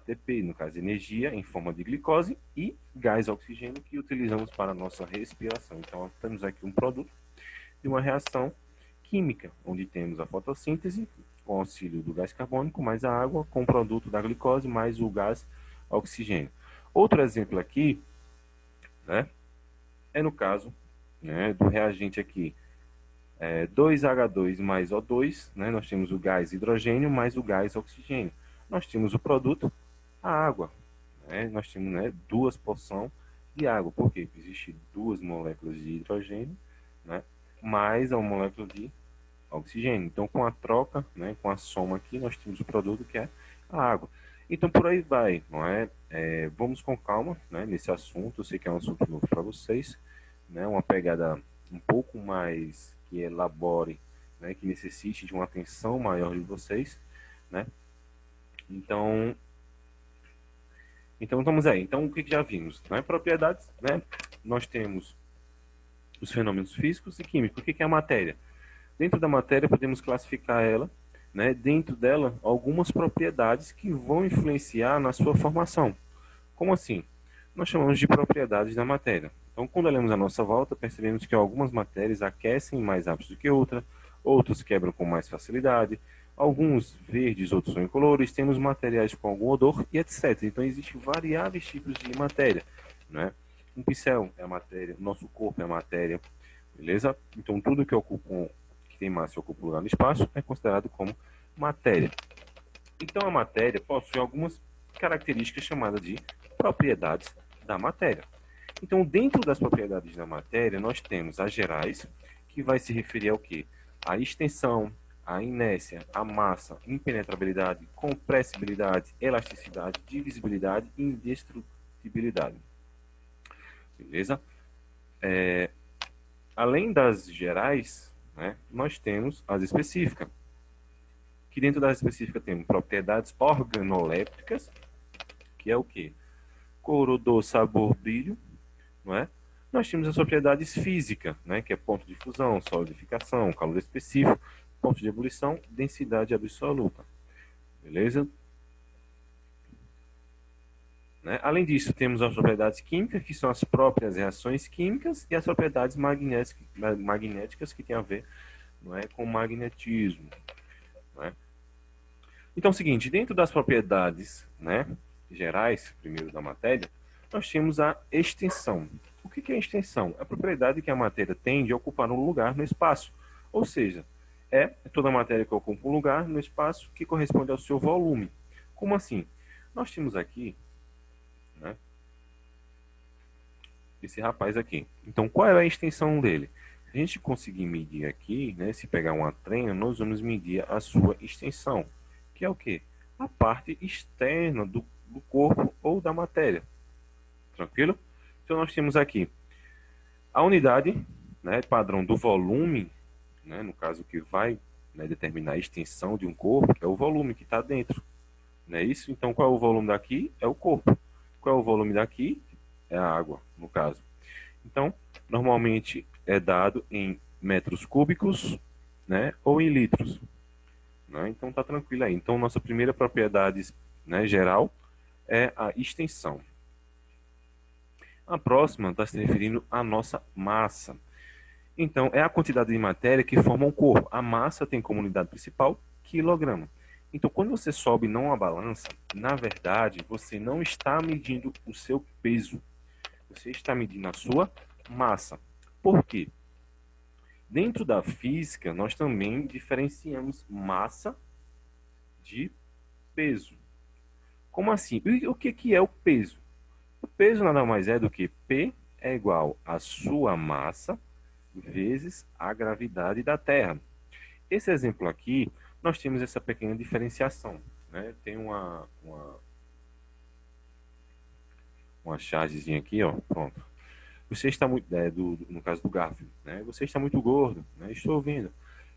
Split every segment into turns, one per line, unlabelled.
ATP, no caso, energia em forma de glicose, e gás oxigênio, que utilizamos para a nossa respiração. Então, temos aqui um produto de uma reação química, onde temos a fotossíntese, com auxílio do gás carbônico, mais a água, com o produto da glicose, mais o gás oxigênio. Outro exemplo aqui, né, é no caso, né, do reagente aqui, 2H2 mais O2, né, nós temos o gás hidrogênio mais o gás oxigênio. Nós temos o produto, a água. Né, nós temos, né, duas porções de água. Por quê? Porque existem duas moléculas de hidrogênio, né, mais a molécula de oxigênio. Então, com a troca, né, com a soma aqui, nós temos o produto que é a água. Então, por aí vai, não é? Vamos com calma, né, nesse assunto. Eu sei que é um assunto novo para vocês, né, uma pegada um pouco mais que elabore, né, que necessite de uma atenção maior de vocês, né? Então vamos aí. Então, o que já vimos? Né? Propriedades, né? Nós temos os fenômenos físicos e químicos. O que é a matéria? Dentro da matéria, podemos classificar ela, né, dentro dela, algumas propriedades que vão influenciar na sua formação. Como assim? Nós chamamos de propriedades da matéria. Então, quando olhamos à nossa volta, percebemos que algumas matérias aquecem mais rápido do que outras, outros quebram com mais facilidade, alguns verdes, outros são incolores, temos materiais com algum odor e etc. Então, existem variáveis tipos de matéria, né? Um pincel é a matéria, nosso corpo é a matéria, beleza? Então, tudo que ocupa que tem massa e ocupa lugar no espaço é considerado como matéria. Então, a matéria possui algumas características chamadas de propriedades da matéria. Então, dentro das propriedades da matéria, nós temos as gerais, que vai se referir ao quê? A extensão, a inércia, a massa, impenetrabilidade, compressibilidade, elasticidade, divisibilidade e indestrutibilidade. Beleza? Além das gerais, né, nós temos as específicas, que dentro das específicas temos propriedades organolépticas, que é o quê? Cor, odor, sabor, brilho, não é? Nós temos as propriedades físicas, né, que é ponto de fusão, solidificação, calor específico, ponto de ebulição, densidade absoluta. Beleza? Né? Além disso, temos as propriedades químicas, que são as próprias reações químicas, e as propriedades magnéticas que têm a ver, não é, com magnetismo. Não é? Então é o seguinte, dentro das propriedades, né, gerais, primeiro da matéria, nós temos a extensão. O que é a extensão? É a propriedade que a matéria tem de ocupar um lugar no espaço. Ou seja, é toda a matéria que ocupa um lugar no espaço que corresponde ao seu volume. Como assim? Nós temos aqui, né, esse rapaz aqui. Então, qual é a extensão dele? Se a gente conseguir medir aqui, né, se pegar uma trena, nós vamos medir a sua extensão, que é o quê? A parte externa do corpo ou da matéria. Tranquilo? Então, nós temos aqui a unidade, né, padrão do volume, né, no caso que vai, né, determinar a extensão de um corpo, que é o volume que está dentro. Não é isso? Então, qual é o volume daqui? É o corpo. Qual é o volume daqui? É a água, no caso. Então, normalmente é dado em metros cúbicos, né, ou em litros. Né? Então, tá tranquilo aí. Então, nossa primeira propriedade, né, geral é a extensão. A próxima está se referindo à nossa massa. Então, é a quantidade de matéria que forma um corpo. A massa tem como unidade principal quilograma. Então, quando você sobe numa balança, na verdade, você não está medindo o seu peso. Você está medindo a sua massa. Por quê? Dentro da física, nós também diferenciamos massa de peso. Como assim? E o que é o peso? O peso nada mais é do que P é igual a sua massa vezes a gravidade da Terra. Esse exemplo aqui, nós temos essa pequena diferenciação. Né? Tem uma chargezinha aqui, ó, pronto. Você está muito, no caso do Garfield, né? Você está muito gordo, né? Estou ouvindo.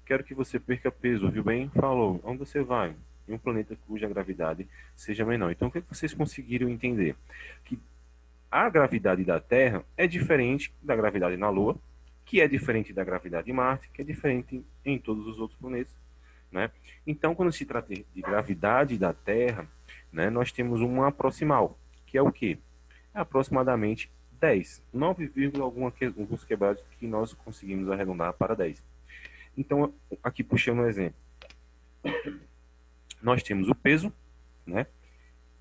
Quero que você perca peso, ouviu bem? Falou. Onde você vai? Em um planeta cuja gravidade seja menor. Então, o que é que vocês conseguiram entender? Que a gravidade da Terra é diferente da gravidade na Lua, que é diferente da gravidade de Marte, que é diferente em todos os outros planetas, né? Então, quando se trata de gravidade da Terra, né, nós temos uma proximal, que é o quê? É aproximadamente 10, 9, alguns quebrados que nós conseguimos arredondar para 10. Então, aqui puxando um exemplo, nós temos o peso, né,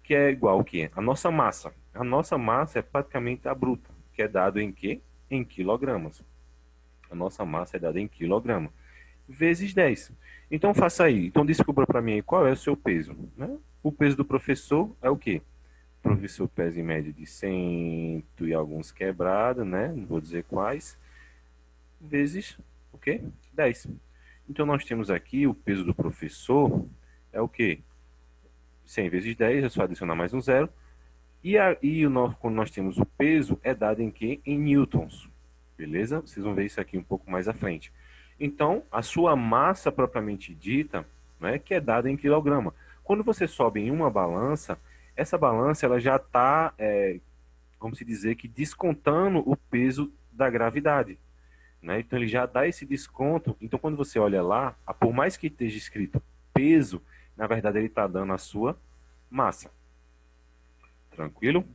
que é igual ao quê? A nossa massa. A nossa massa é praticamente a bruta, que é dado em quê? Em quilogramas. A nossa massa é dada em quilograma, vezes 10. Então faça aí. Então descubra para mim aí qual é o seu peso, né? O peso do professor é o quê? O professor pesa em média de 100 e alguns quebrados, né? Não vou dizer quais, vezes o quê? 10. Então nós temos aqui o peso do professor é o quê? 100 vezes 10, é só adicionar mais um zero. Quando nós temos o peso, é dado em quê? Em newtons. Beleza? Vocês vão ver isso aqui um pouco mais à frente. Então, a sua massa propriamente dita, né, que é dada em quilograma. Quando você sobe em uma balança, essa balança ela já está, vamos dizer que descontando o peso da gravidade. Né? Então, ele já dá esse desconto. Então, quando você olha lá, por mais que esteja escrito peso, na verdade ele está dando a sua massa. Tranquilo?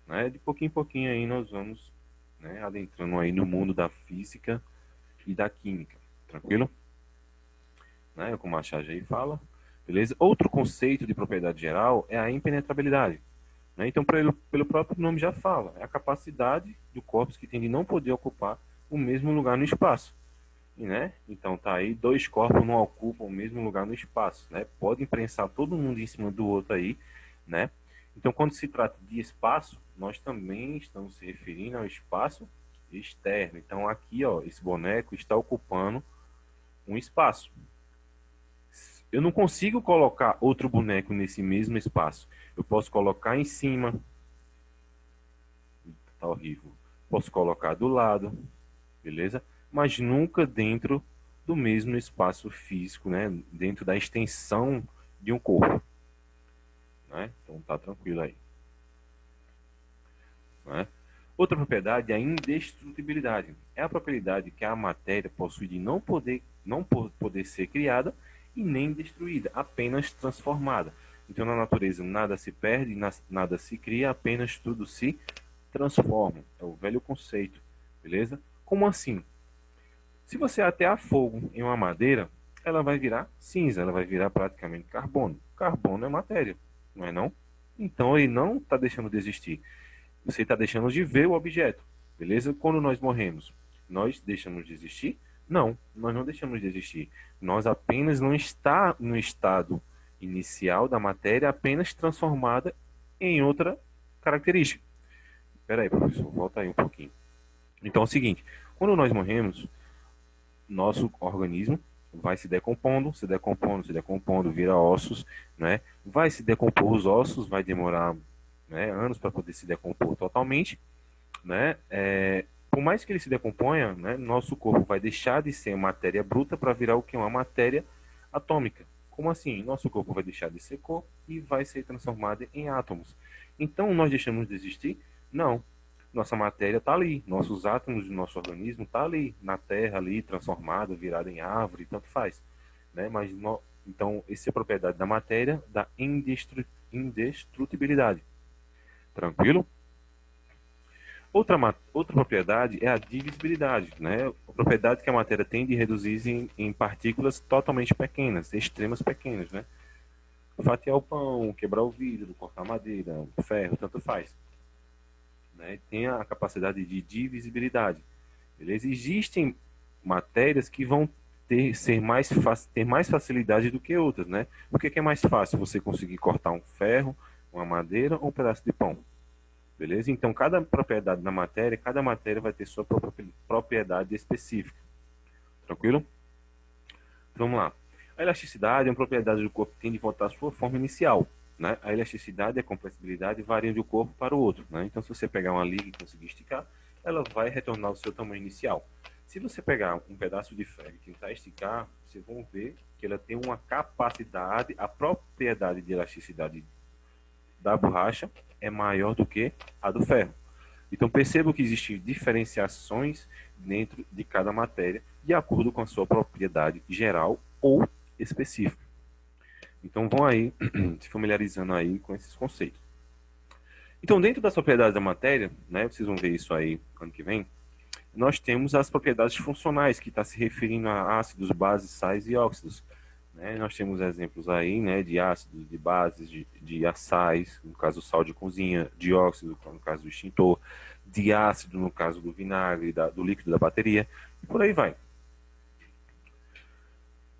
Né? De pouquinho em pouquinho aí nós vamos, né, adentrando aí no mundo da física e da química. Tranquilo? Né? Como a Charge aí fala. Beleza? Outro conceito de propriedade geral é a impenetrabilidade. Né? Então, pelo próprio nome já fala, é a capacidade do corpus que tem de não poder ocupar o mesmo lugar no espaço. Né? Então tá aí, dois corpos não ocupam o mesmo lugar no espaço, né? Podem prensar todo mundo em cima do outro aí, né? Então quando se trata de espaço, nós também estamos se referindo ao espaço externo. Então aqui, ó, esse boneco está ocupando um espaço. Eu não consigo colocar outro boneco nesse mesmo espaço. Eu posso colocar em cima, tá horrível. Posso colocar do lado, beleza? Mas nunca dentro do mesmo espaço físico, né? Dentro da extensão de um corpo, né? Então tá tranquilo aí, né? Outra propriedade é a indestrutibilidade. É a propriedade que a matéria possui de não poder ser criada e nem destruída, apenas transformada. Então na natureza nada se perde, nada se cria, apenas tudo se transforma. É o velho conceito, beleza? Como assim? Se você atear fogo em uma madeira, ela vai virar cinza, ela vai virar praticamente carbono. Carbono é matéria, não é não? Então ele não está deixando de existir. Você está deixando de ver o objeto, beleza? Quando nós morremos, nós deixamos de existir? Não, nós não deixamos de existir. Nós apenas não está no estado inicial da matéria, apenas transformada em outra característica. Espera aí, professor, volta aí um pouquinho. Então é o seguinte, quando nós morremos, nosso organismo vai se decompondo, se decompondo, se decompondo, vira ossos, né? Vai se decompor os ossos, vai demorar, né, anos para poder se decompor totalmente, né? Por mais que ele se decomponha, né, nosso corpo vai deixar de ser matéria bruta para virar o que é uma matéria atômica. Como assim? Nosso corpo vai deixar de ser corpo e vai ser transformado em átomos. Então nós deixamos de existir? Não, nossa matéria está ali, nossos átomos do nosso organismo está ali, na Terra, ali, transformado, virado em árvore, tanto faz. Né? Então, essa é a propriedade da matéria, da indestrutibilidade. Tranquilo? Outra propriedade é a divisibilidade, né? A propriedade que a matéria tem de reduzir em partículas totalmente pequenas, extremas pequenas, né? Fatiar o pão, quebrar o vidro, cortar madeira, ferro, tanto faz. Né? Tem a capacidade de divisibilidade. Beleza? Existem matérias que vão ter mais facilidade do que outras, né? O que é mais fácil? Você conseguir cortar um ferro, uma madeira ou um pedaço de pão. Beleza? Então, cada propriedade da matéria, cada matéria vai ter sua própria propriedade específica. Tranquilo? Vamos lá. A elasticidade é uma propriedade do corpo que tem de voltar à sua forma inicial. Né? A elasticidade e a compressibilidade variam de um corpo para o outro. Né? Então, se você pegar uma liga e conseguir esticar, ela vai retornar ao seu tamanho inicial. Se você pegar um pedaço de ferro e tentar esticar, vocês vão ver que ela tem uma capacidade, a propriedade de elasticidade da borracha é maior do que a do ferro. Então perceba que existem diferenciações dentro de cada matéria de acordo com a sua propriedade geral ou específica. Então vão aí se familiarizando aí com esses conceitos. Então, dentro das propriedades da matéria, né, vocês vão ver isso aí ano que vem, nós temos as propriedades funcionais, que está se referindo a ácidos, bases, sais e óxidos. Né? Nós temos exemplos aí, né, de ácidos, de bases, de sais, no caso do sal de cozinha, de óxido, no caso do extintor, de ácido, no caso do vinagre, do líquido da bateria, e por aí vai.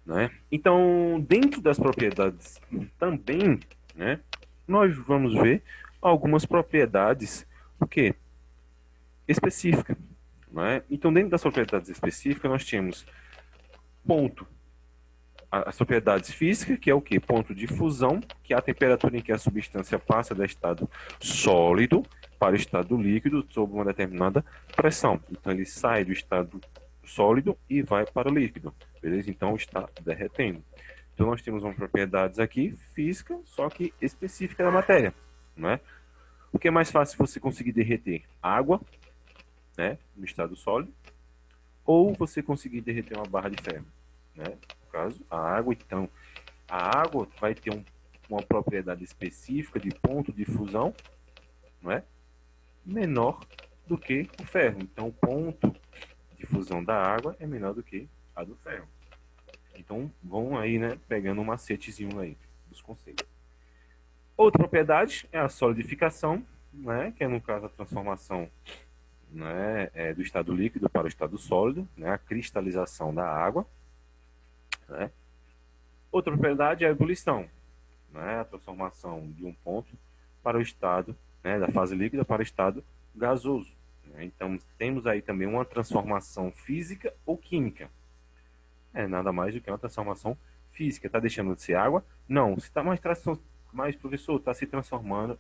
Né? Então, dentro das propriedades também, né, nós vamos ver algumas propriedades, o quê? Específicas. Né? Então, dentro das propriedades específicas, nós temos ponto, as propriedades físicas, que é o quê? Ponto de fusão, que é a temperatura em que a substância passa do estado sólido para o estado líquido sob uma determinada pressão. Então, ele sai do estado sólido e vai para o líquido, beleza? Então, está derretendo. Então, nós temos uma propriedades aqui física, só que específica da matéria, não é? O que é mais fácil você conseguir derreter? Água, né, no estado sólido, ou você conseguir derreter uma barra de ferro, né? No caso, a água, então, a água vai ter uma propriedade específica de ponto de fusão, não é? Menor do que o ferro. Então, o ponto de fusão da água é menor do que a do ferro. Então, vão aí, né, pegando um macetezinho aí dos conceitos. Outra propriedade é a solidificação, né, que é, no caso, a transformação, né, do estado líquido para o estado sólido, né, a cristalização da água. Né? Outra propriedade é a ebulição, né, a transformação de um ponto para o estado, né, da fase líquida para o estado gasoso. Né? Então, temos aí também uma transformação física ou química. É nada mais do que uma transformação física. Está deixando de ser água? Não. Se está mais, professor, está se transformando